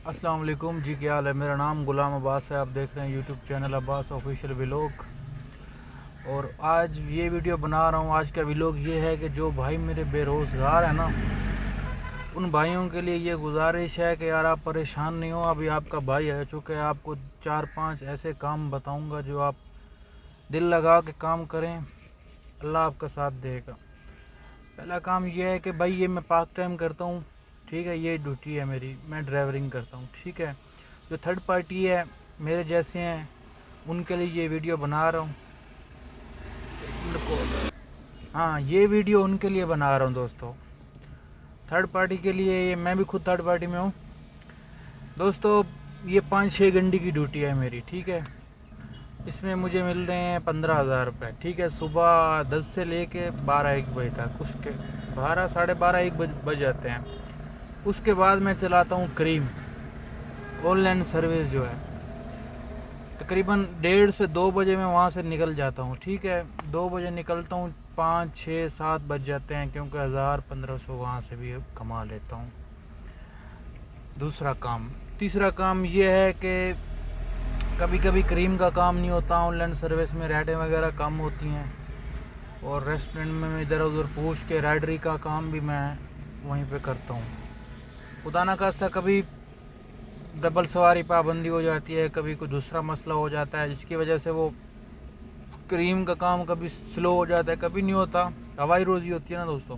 अस्सलाम वालेकुम जी, क्या हाल है। मेरा नाम गुलाम अब्बास है। आप देख रहे हैं YouTube channel Abbas official vlog. और आज ये वीडियो बना रहा हूँ। आज का व्लॉग ये है कि जो भाई मेरे बेरोज़गार हैं ना, उन भाइयों के लिए ये गुजारिश है कि यार आप परेशान नहीं हो। अभी आपका भाई है, चूँकि आपको 4-5 ऐसे काम बताऊँगा जो आप दिल लगा के काम करें, अल्लाह आपका साथ देगा। पहला काम ये है कि भाई ये मैं पार्ट टाइम करता हूँ, ठीक है। ये ड्यूटी है मेरी, मैं ड्राइवरिंग करता हूँ, ठीक है। जो थर्ड पार्टी है मेरे जैसे हैं, उनके लिए ये वीडियो बना रहा हूँ। हाँ, ये वीडियो उनके लिए बना रहा हूँ दोस्तों, थर्ड पार्टी के लिए। ये मैं भी खुद थर्ड पार्टी में हूँ दोस्तों। ये 5-6 घंटे की ड्यूटी है मेरी, ठीक है। इसमें मुझे मिल रहे हैं 15,000 रुपये, ठीक है। सुबह 10 से लेके 12-1 बजे तक, उसके 12, साढ़े 12-1 बज जाते हैं। उसके बाद मैं चलाता हूँ क्रीम ऑनलाइन सर्विस जो है। तकरीबन 1:30 से 2 बजे मैं वहाँ से निकल जाता हूँ, ठीक है। 2 बजे निकलता हूँ, 5-6-7 बज जाते हैं, क्योंकि 1000-1500 वहाँ से भी कमा लेता हूँ। दूसरा काम। तीसरा काम ये है कि कभी कभी क्रीम का काम नहीं होता, ऑनलाइन सर्विस में राइडें वगैरह कम होती हैं, और रेस्टोरेंट में मैं इधर उधर पूछ के राइडरी का काम भी मैं वहीं पे करता हूँ। खुदा ना खास्ता कभी डबल सवारी पाबंदी हो जाती है, कभी कोई दूसरा मसला हो जाता है, जिसकी वजह से वो क्रीम का काम कभी स्लो हो जाता है, कभी नहीं होता। हवाई रोज़ी होती है ना दोस्तों,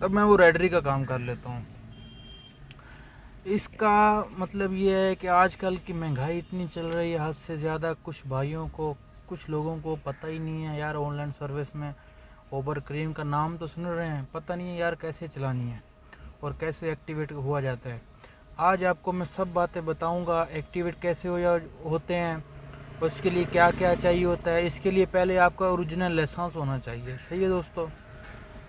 तब मैं वो राइडरी का काम कर लेता हूँ। इसका मतलब ये है कि आजकल की महंगाई इतनी चल रही है हद से ज़्यादा। कुछ भाइयों को, कुछ लोगों को पता ही नहीं है यार, ऑनलाइन सर्विस में ओबर क्रीम का नाम तो सुन रहे हैं, पता नहीं है यार कैसे चलानी है और कैसे एक्टिवेट हुआ जाता है। आज आपको मैं सब बातें बताऊंगा, एक्टिवेट कैसे होते हैं, उसके लिए क्या क्या चाहिए होता है। इसके लिए पहले आपका ओरिजिनल लाइसेंस होना चाहिए, सही है दोस्तों।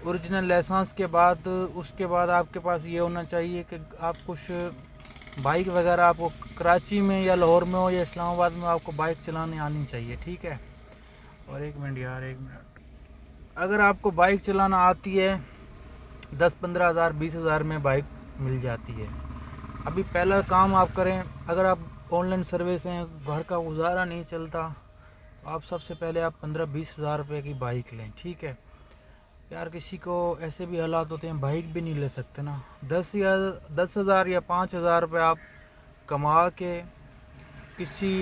ओरिजिनल लाइसेंस के बाद, उसके बाद आपके पास ये होना चाहिए कि आप कुछ बाइक वगैरह, आपको कराची में या लाहौर में हो या इस्लामाबाद में, आपको बाइक चलाने आनी चाहिए, ठीक है। और 1 मिनट यार, 1 मिनट। अगर आपको बाइक चलाना आती है, 10-15 हज़ार 20 हज़ार में बाइक मिल जाती है। अभी पहला काम आप करें, अगर आप ऑनलाइन सर्विस हैं, घर का गुजारा नहीं चलता, तो आप सबसे पहले आप 15-20 हज़ार रुपये की बाइक लें, ठीक है। यार किसी को ऐसे भी हालात होते हैं, बाइक भी नहीं ले सकते ना। 10 हज़ार या 5 हज़ार रुपये आप कमा के किसी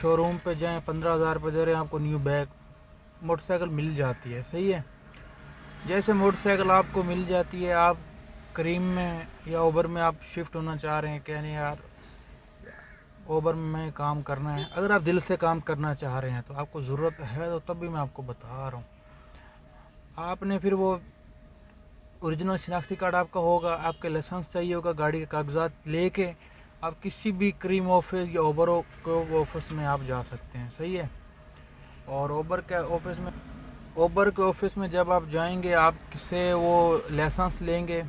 शोरूम पे जाएं, 15 हज़ार रुपये दे रहे हैं आपको, न्यू बैग मोटरसाइकिल मिल जाती है, सही है। जैसे मोटरसाइकिल आपको मिल जाती है, आप क्रीम में या ओबर में आप शिफ्ट होना चाह रहे हैं, कहने यार ओबर में काम करना है। अगर आप दिल से काम करना चाह रहे हैं तो आपको ज़रूरत है, तो तब भी मैं आपको बता रहा हूँ। आपने फिर वो ओरिजिनल शनाख्ती कार्ड आपका होगा, आपके लाइसेंस चाहिए होगा, गाड़ी के कागजात लेके आप किसी भी क्रीम ऑफिस या ओबर के ऑफिस में आप जा सकते हैं, सही है। और ओबर के ऑफिस में जब आप जाएंगे, आपसे वो लाइसेंस लेंगे।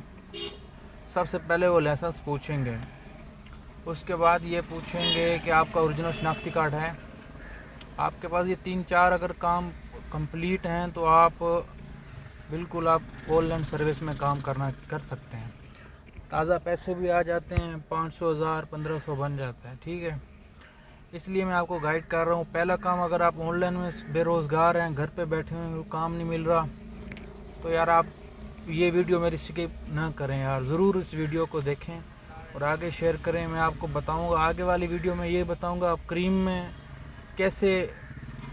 सबसे पहले वो लाइसेंस पूछेंगे, उसके बाद ये पूछेंगे कि आपका ओरिजिनल शनाख्ती कार्ड है। आपके पास ये 3-4 अगर काम कंप्लीट हैं तो आप बिल्कुल आप ऑनलाइन सर्विस में काम कर सकते हैं। ताज़ा पैसे भी आ जाते हैं, 500 हज़ार 1500 बन जाता है, ठीक है। इसलिए मैं आपको गाइड कर रहा हूँ। पहला काम, अगर आप ऑनलाइन में बेरोज़गार हैं, घर पे बैठे हुए, काम नहीं मिल रहा, तो यार आप ये वीडियो मेरी स्किप ना करें यार, ज़रूर इस वीडियो को देखें और आगे शेयर करें। मैं आपको बताऊंगा आगे वाली वीडियो में, ये बताऊंगा आप क्रीम में कैसे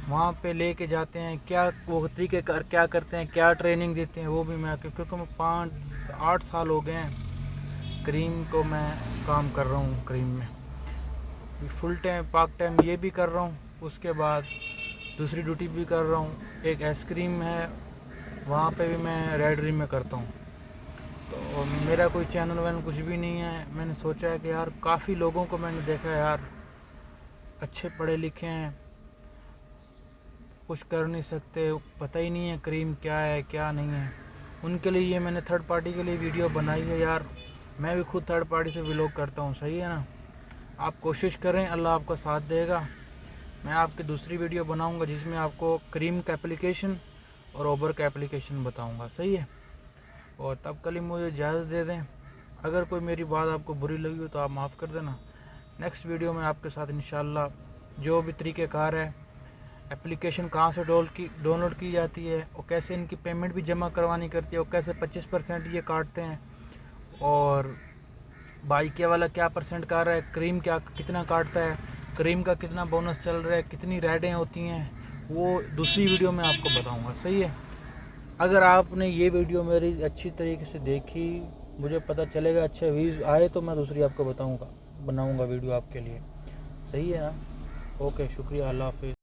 वहाँ पे लेके जाते हैं, क्या वो तरीके कर क्या करते हैं, क्या ट्रेनिंग देते हैं, वो भी मैं, क्योंकि मैं 5-8 साल हो गए हैं क्रीम को मैं काम कर रहा हूँ। क्रीम में फुल टाइम पार्ट टाइम ये भी कर रहा हूँ, उसके बाद दूसरी ड्यूटी भी कर रहा हूँ। एक आइसक्रीम है, वहाँ पे भी मैं राइडरी में करता हूँ। तो मेरा कोई चैनल वैनल कुछ भी नहीं है। मैंने सोचा है कि यार काफ़ी लोगों को मैंने देखा है यार, अच्छे पढ़े लिखे हैं, कुछ कर नहीं सकते, पता ही नहीं है क्रीम क्या है क्या नहीं है। उनके लिए ये मैंने थर्ड पार्टी के लिए वीडियो बनाई है यार। मैं भी खुद थर्ड पार्टी से व्लॉग करता हूँ, सही है ना। आप कोशिश करें, अल्लाह आपका साथ देगा। मैं आपकी दूसरी वीडियो बनाऊंगा जिसमें आपको क्रीम का एप्लीकेशन और ओबर का एप्लीकेशन बताऊंगा, सही है। और तब कल ही मुझे इजाज़त दे दें। अगर कोई मेरी बात आपको बुरी लगी हो तो आप माफ़ कर देना। नेक्स्ट वीडियो में आपके साथ इंशाल्लाह जो भी तरीक़ेकार है, एप्लीकेशन कहाँ से डाउनलोड की जाती है और कैसे इनकी पेमेंट भी जमा करवानी करती है और कैसे 25% ये काटते हैं, और बाइक वाला क्या परसेंट काट रहा है, क्रीम क्या कितना काटता है, क्रीम का कितना बोनस चल रहा है, कितनी राइडें होती हैं, वो दूसरी वीडियो में आपको बताऊंगा। सही है। अगर आपने ये वीडियो मेरी अच्छी तरीके से देखी, मुझे पता चलेगा, अच्छे व्यूज़ आए तो मैं दूसरी आपको बताऊंगा, बनाऊंगा वीडियो आपके लिए। सही है ना। ओके, शुक्रिया, अल्लाह हाफिज़।